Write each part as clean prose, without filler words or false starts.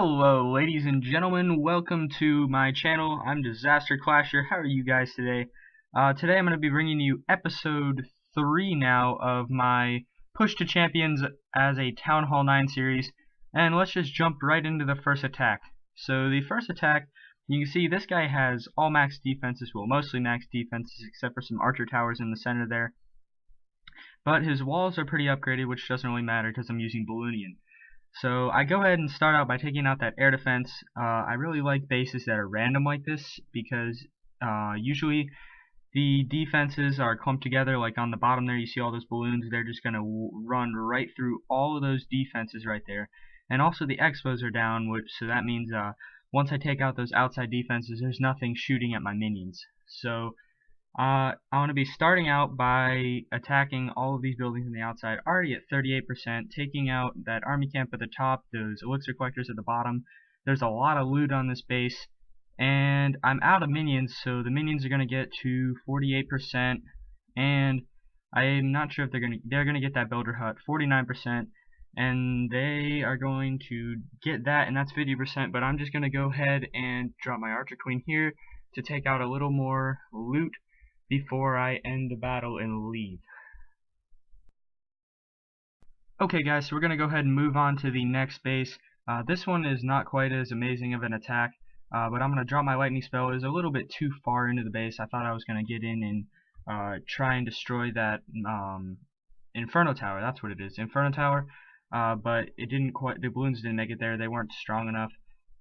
Hello ladies and gentlemen, welcome to my channel. I'm Disaster Clasher. How are you guys today? Today I'm going to be bringing you episode 3 now of my Push to Champions as a Town Hall 9 series, and let's just jump right into the first attack. So the first attack, you can see this guy has all max defenses, well mostly max defenses except for some archer towers in the center there, but his walls are pretty upgraded, which doesn't really matter because I'm using Balloonian. So I go ahead and start out by taking out that air defense. I really like bases that are random like this because usually the defenses are clumped together. Like on the bottom there you see all those balloons. They're just going to run right through all of those defenses right there. And also the expos are down, so that means once I take out those outside defenses, there's nothing shooting at my minions. So I want to be starting out by attacking all of these buildings on the outside, already at 38%, taking out that army camp at the top, those elixir collectors at the bottom. There's a lot of loot on this base, and I'm out of minions, so the minions are going to get to 48%, and I'm not sure if they're going to get that builder hut, 49%, and they are going to get that, and that's 50%, but I'm just going to go ahead and drop my archer queen here to take out a little more loot before I end the battle and leave. Okay guys, so we're going to go ahead and move on to the next base. This one is not quite as amazing of an attack, but I'm going to drop my lightning spell. It was a little bit too far into the base. I thought I was going to get in and try and destroy that Inferno Tower. That's what it is, Inferno Tower. But it didn't quite, the balloons didn't make it there. They weren't strong enough.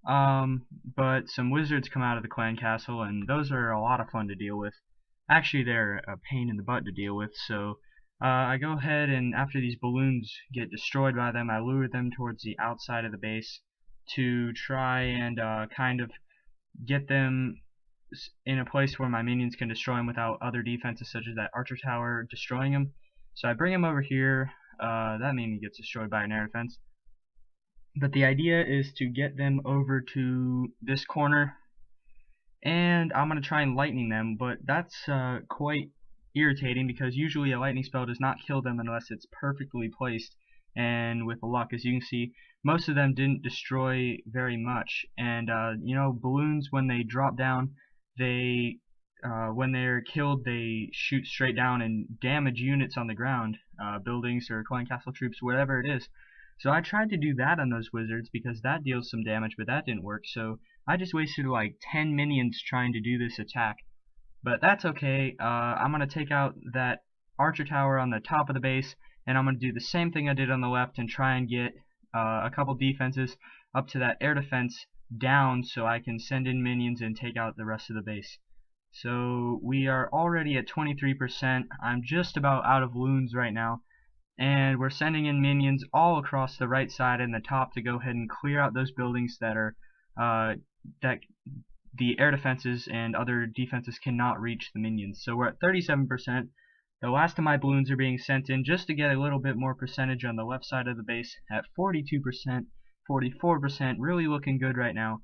But some wizards come out of the clan castle, and those are a lot of fun to deal with. Actually, they're a pain in the butt to deal with, so I go ahead and after these balloons get destroyed by them, I lure them towards the outside of the base to try and kind of get them in a place where my minions can destroy them without other defenses such as that archer tower destroying them. So I bring them over here. That minion gets destroyed by an air defense. But the idea is to get them over to this corner, and I'm going to try and lightning them, but that's quite irritating because usually a lightning spell does not kill them unless it's perfectly placed, and with luck, as you can see, most of them didn't destroy very much. And you know, balloons, when they drop down, they when they're killed, they shoot straight down and damage units on the ground, buildings or clan castle troops, whatever it is. So I tried to do that on those wizards because that deals some damage, but that didn't work. So I just wasted like 10 minions trying to do this attack. But that's okay. I'm going to take out that archer tower on the top of the base, and I'm going to do the same thing I did on the left and try and get a couple defenses up to that air defense down so I can send in minions and take out the rest of the base. So we are already at 23%. I'm just about out of loons right now, and we're sending in minions all across the right side and the top to go ahead and clear out those buildings that are that the air defenses and other defenses cannot reach the minions. So we're at 37%. The last of my balloons are being sent in just to get a little bit more percentage on the left side of the base at 42%, 44%, really looking good right now.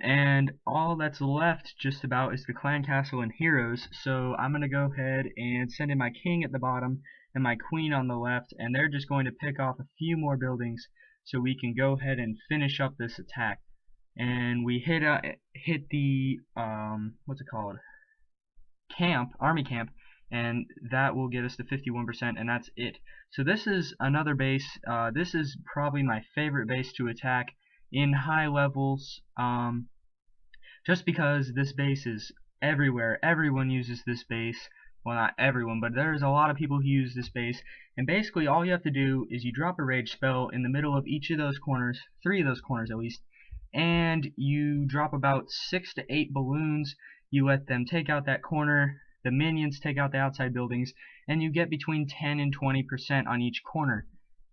And all that's left just about is the clan castle and heroes, so I'm going to go ahead and send in my king at the bottom and my queen on the left, and they're just going to pick off a few more buildings so we can go ahead and finish up this attack. And we hit the what's it called, army camp, and that will get us to 51%, and that's it. So this is another base. This is probably my favorite base to attack in high levels, just because this base is everywhere. Everyone uses this base. Well, not everyone, but there's a lot of people who use this base, and basically all you have to do is you drop a rage spell in the middle of each of those corners, 3 of those corners at least, and you drop about 6 to 8 balloons. You let them take out that corner, the minions take out the outside buildings, and you get between 10 and 20% on each corner.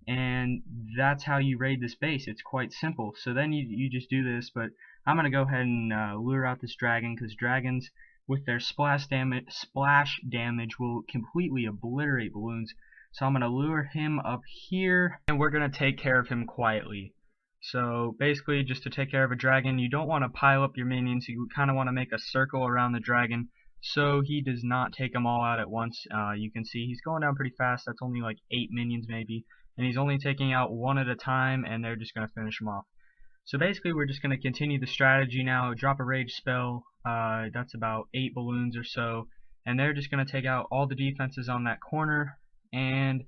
And that's how you raid this base. It's quite simple. So then you just do this, but I'm going to go ahead and lure out this dragon, because dragons with their splash damage will completely obliterate balloons. So I'm going to lure him up here, and we're going to take care of him quietly. So basically, just to take care of a dragon, you don't want to pile up your minions. You kind of want to make a circle around the dragon so he does not take them all out at once. You can see he's going down pretty fast. That's only like 8 minions maybe, and he's only taking out 1 at a time, and they're just going to finish him off. So basically we're just going to continue the strategy now, drop a rage spell, that's about 8 balloons or so, and they're just going to take out all the defenses on that corner, and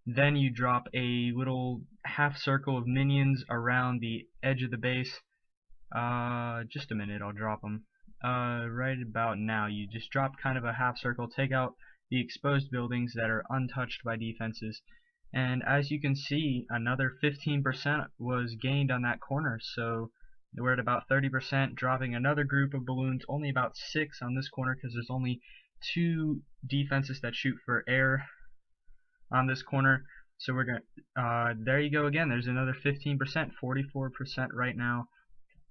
then you drop a little half circle of minions around the edge of the base. Just a minute, I'll drop them. Right about now, you just drop kind of a half circle, take out the exposed buildings that are untouched by defenses. And as you can see, another 15% was gained on that corner, so we're at about 30%, dropping another group of balloons, only about 6 on this corner because there's only 2 defenses that shoot for air on this corner. So we're gonna, there you go again, there's another 15%, 44% right now,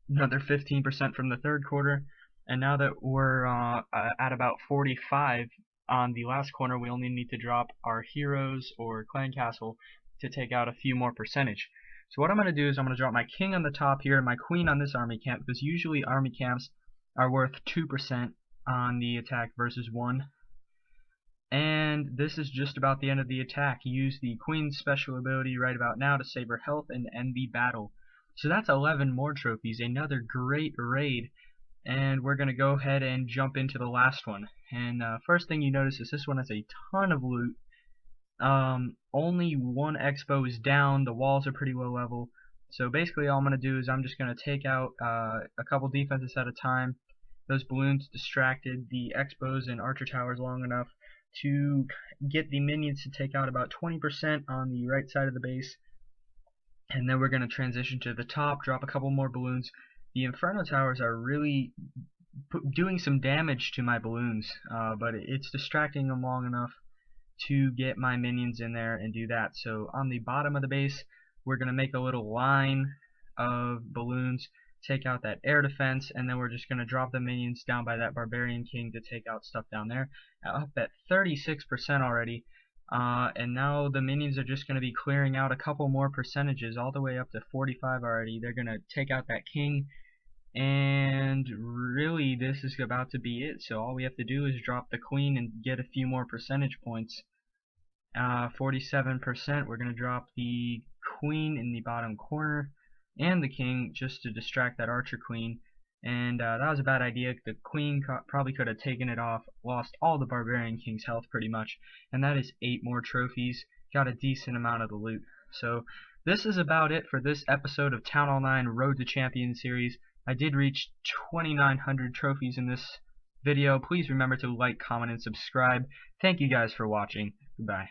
another 15% from the third quarter, and now that we're at about 45 on the last corner, we only need to drop our heroes or clan castle to take out a few more percentage. So what I'm going to do is I'm going to drop my king on the top here and my queen on this army camp, because usually army camps are worth 2% on the attack versus 1. And this is just about the end of the attack. Use the queen's special ability right about now to save her health and end the battle. So that's 11 more trophies, another great raid. And we're going to go ahead and jump into the last one. And first thing you notice is this one has a ton of loot. Only one expo is down, the walls are pretty low level. So basically all I'm going to do is I'm just going to take out a couple defenses at a time. Those balloons distracted the expos and archer towers long enough to get the minions to take out about 20% on the right side of the base. And then we're going to transition to the top, drop a couple more balloons. The Inferno Towers are really doing some damage to my balloons, but it's distracting them long enough to get my minions in there and do that. So on the bottom of the base, we're going to make a little line of balloons, take out that air defense, and then we're just going to drop the minions down by that Barbarian King to take out stuff down there. Up at 36% already. And now the minions are just going to be clearing out a couple more percentages, all the way up to 45 already. They're going to take out that king, and really this is about to be it. So all we have to do is drop the queen and get a few more percentage points. 47%, we're going to drop the queen in the bottom corner, and the king, just to distract that archer queen. And that was a bad idea. The queen probably could have taken it off, lost all the Barbarian King's health pretty much, and that is 8 more trophies. Got a decent amount of the loot. So this is about it for this episode of Town Hall 9 Road to Champion series. I did reach 2,900 trophies in this video. Please remember to like, comment, and subscribe. Thank you guys for watching. Goodbye.